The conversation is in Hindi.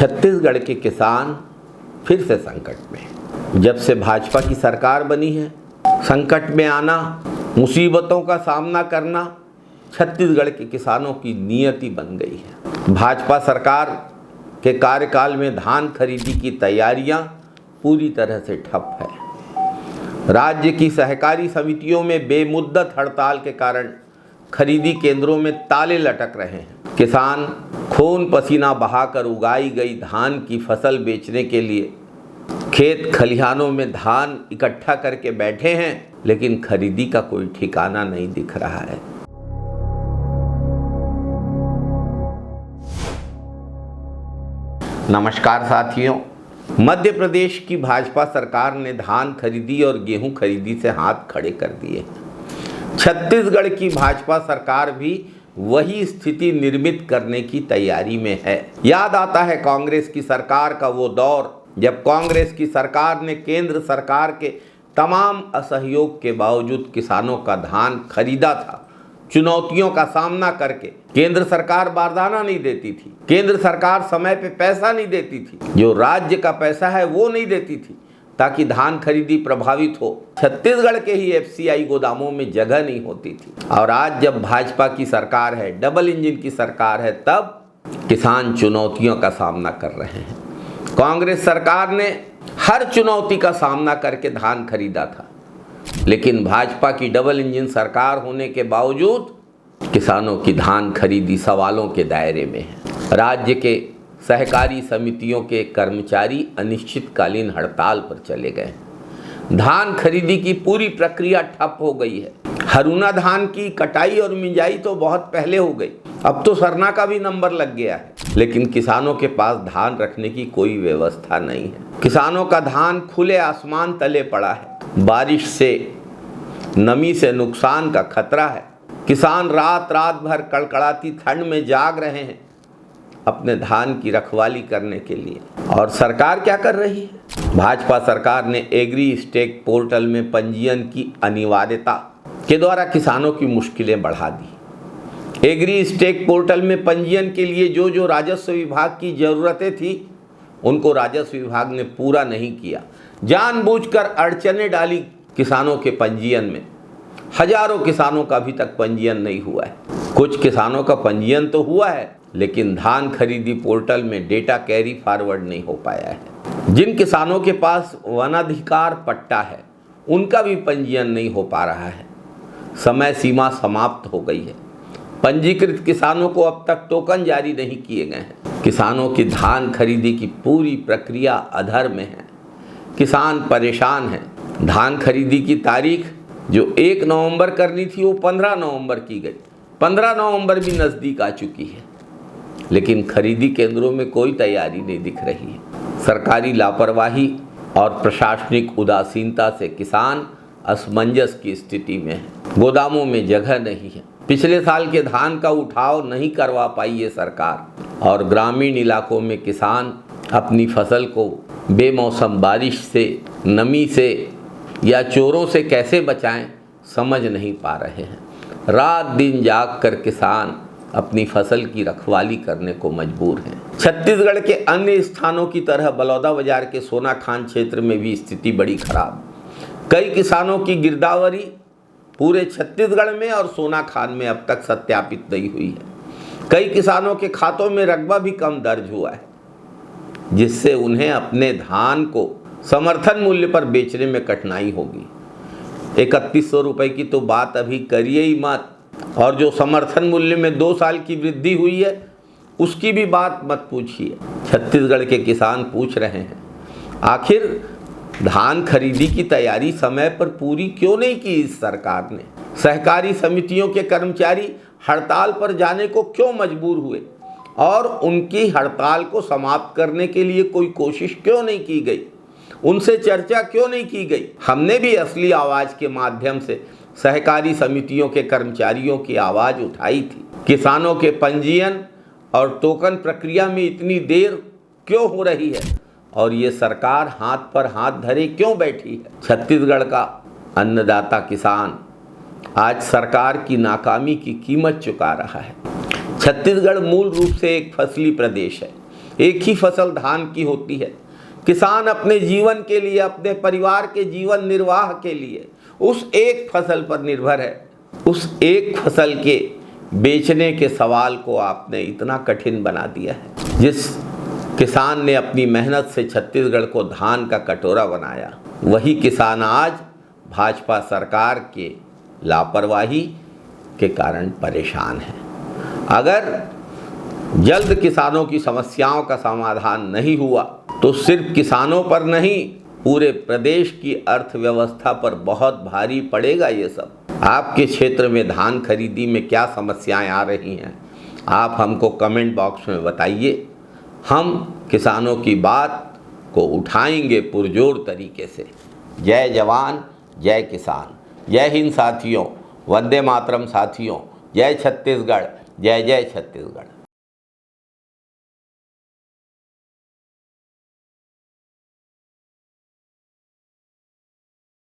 छत्तीसगढ़ के किसान फिर से संकट में। जब से भाजपा की सरकार बनी है, संकट में आना, मुसीबतों का सामना करना छत्तीसगढ़ के किसानों की नियति बन गई है। भाजपा सरकार के कार्यकाल में धान खरीदी की तैयारियां पूरी तरह से ठप है। राज्य की सहकारी समितियों में बेमुद्दत हड़ताल के कारण खरीदी केंद्रों में ताले लटक रहे हैं। किसान खून पसीना बहाकर उगाई गई धान की फसल बेचने के लिए खेत खलिहानों में धान इकट्ठा करके बैठे हैं, लेकिन खरीदी का कोई ठिकाना नहीं दिख रहा है। नमस्कार साथियों, मध्य प्रदेश की भाजपा सरकार ने धान खरीदी और गेहूं खरीदी से हाथ खड़े कर दिए। छत्तीसगढ़ की भाजपा सरकार भी वही स्थिति निर्मित करने की तैयारी में है। याद आता है कांग्रेस की सरकार का वो दौर, जब कांग्रेस की सरकार ने केंद्र सरकार के तमाम असहयोग के बावजूद किसानों का धान खरीदा था। चुनौतियों का सामना करके केंद्र सरकार बारदाना नहीं देती थी, केंद्र सरकार समय पे पैसा नहीं देती थी, जो राज्य का पैसा है वो नहीं देती थी ताकि धान खरीदी प्रभावित हो। छत्तीसगढ़ के ही एफसीआई गोदामों में जगह नहीं होती थी। और आज जब भाजपा की सरकार है, डबल इंजन की सरकार है, तब किसान चुनौतियों का सामना कर रहे हैं। कांग्रेस सरकार ने हर चुनौती का सामना करके धान खरीदा था, लेकिन भाजपा की डबल इंजन सरकार होने के बावजूद किसानों की धान खरीदी सवालों के दायरे में है। राज्य के सहकारी समितियों के कर्मचारी अनिश्चितकालीन हड़ताल पर चले गए। धान खरीदी की पूरी प्रक्रिया ठप हो गई है। हरूना धान की कटाई और मिंजाई तो बहुत पहले हो गई, अब तो सरना का भी नंबर लग गया है, लेकिन किसानों के पास धान रखने की कोई व्यवस्था नहीं है। किसानों का धान खुले आसमान तले पड़ा है। बारिश से, नमी से नुकसान का खतरा है। किसान रात रात भर कड़कड़ाती ठंड में जाग रहे हैं अपने धान की रखवाली करने के लिए। और सरकार क्या कर रही है? भाजपा सरकार ने एग्री स्टेक पोर्टल में पंजीयन की अनिवार्यता के द्वारा किसानों की मुश्किलें बढ़ा दी। एग्री स्टेक पोर्टल में पंजीयन के लिए जो राजस्व विभाग की जरूरतें थी, उनको राजस्व विभाग ने पूरा नहीं किया। जानबूझकर अड़चनें डाली किसानों के पंजीयन में। हजारों किसानों का अभी तक पंजीयन नहीं हुआ है। कुछ किसानों का पंजीयन तो हुआ है, लेकिन धान खरीदी पोर्टल में डेटा कैरी फॉरवर्ड नहीं हो पाया है। जिन किसानों के पास वनाधिकार पट्टा है, उनका भी पंजीयन नहीं हो पा रहा है। समय सीमा समाप्त हो गई है। पंजीकृत किसानों को अब तक टोकन जारी नहीं किए गए हैं। किसानों की धान खरीदी की पूरी प्रक्रिया अधर में है। किसान परेशान हैं। धान खरीदी की तारीख जो 1 नवंबर करनी थी, वो 15 नवंबर की गई। 15 नवंबर भी नज़दीक आ चुकी है, लेकिन खरीदी केंद्रों में कोई तैयारी नहीं दिख रही है। सरकारी लापरवाही और प्रशासनिक उदासीनता से किसान असमंजस की स्थिति में है। गोदामों में जगह नहीं है। पिछले साल के धान का उठाव नहीं करवा पाई ये सरकार, और ग्रामीण इलाकों में किसान अपनी फसल को बेमौसम बारिश से, नमी से या चोरों से कैसे बचाएं, समझ नहीं पा रहे हैं। रात दिन जाग कर किसान अपनी फसल की रखवाली करने को मजबूर हैं। छत्तीसगढ़ के अन्य स्थानों की तरह बलौदाबाजार के सोनाखान क्षेत्र में भी स्थिति बड़ी खराब। कई किसानों की गिरदावरी पूरे छत्तीसगढ़ में और सोनाखान में अब तक सत्यापित नहीं हुई है। कई किसानों के खातों में रकबा भी कम दर्ज हुआ है, जिससे उन्हें अपने धान को समर्थन मूल्य पर बेचने में कठिनाई होगी। 3100 रुपये की तो बात अभी करिए ही मत, और जो समर्थन मूल्य में 2 साल की वृद्धि हुई है, उसकी भी बात मत पूछिए। छत्तीसगढ़ के किसान पूछ रहे हैं, आखिर धान खरीदी की तैयारी समय पर पूरी क्यों नहीं की इस सरकार ने? सहकारी समितियों के कर्मचारी हड़ताल पर जाने को क्यों मजबूर हुए, और उनकी हड़ताल को समाप्त करने के लिए कोई कोशिश क्यों नहीं की गई? उनसे चर्चा क्यों नहीं की गई? हमने भी असली आवाज़ के माध्यम से सहकारी समितियों के कर्मचारियों की आवाज़ उठाई थी। किसानों के पंजीयन और टोकन प्रक्रिया में इतनी देर क्यों हो रही है, और ये सरकार हाथ पर हाथ धरे क्यों बैठी है? छत्तीसगढ़ का अन्नदाता किसान आज सरकार की नाकामी की कीमत चुका रहा है। छत्तीसगढ़ मूल रूप से एक फसली प्रदेश है। एक ही फसल धान की होती है। किसान अपने जीवन के लिए, अपने परिवार के जीवन निर्वाह के लिए उस एक फसल पर निर्भर है। उस एक फसल के बेचने के सवाल को आपने इतना कठिन बना दिया है। जिस किसान ने अपनी मेहनत से छत्तीसगढ़ को धान का कटोरा बनाया, वही किसान आज भाजपा सरकार के लापरवाही के कारण परेशान है। अगर जल्द किसानों की समस्याओं का समाधान नहीं हुआ तो सिर्फ किसानों पर नहीं, पूरे प्रदेश की अर्थव्यवस्था पर बहुत भारी पड़ेगा ये सब। आपके क्षेत्र में धान खरीदी में क्या समस्याएं आ रही हैं, आप हमको कमेंट बॉक्स में बताइए। हम किसानों की बात को उठाएंगे पुरजोर तरीके से। जय जवान, जय किसान, जय हिंद साथियों, वंदे मातरम साथियों, जय छत्तीसगढ़, जय जय छत्तीसगढ़।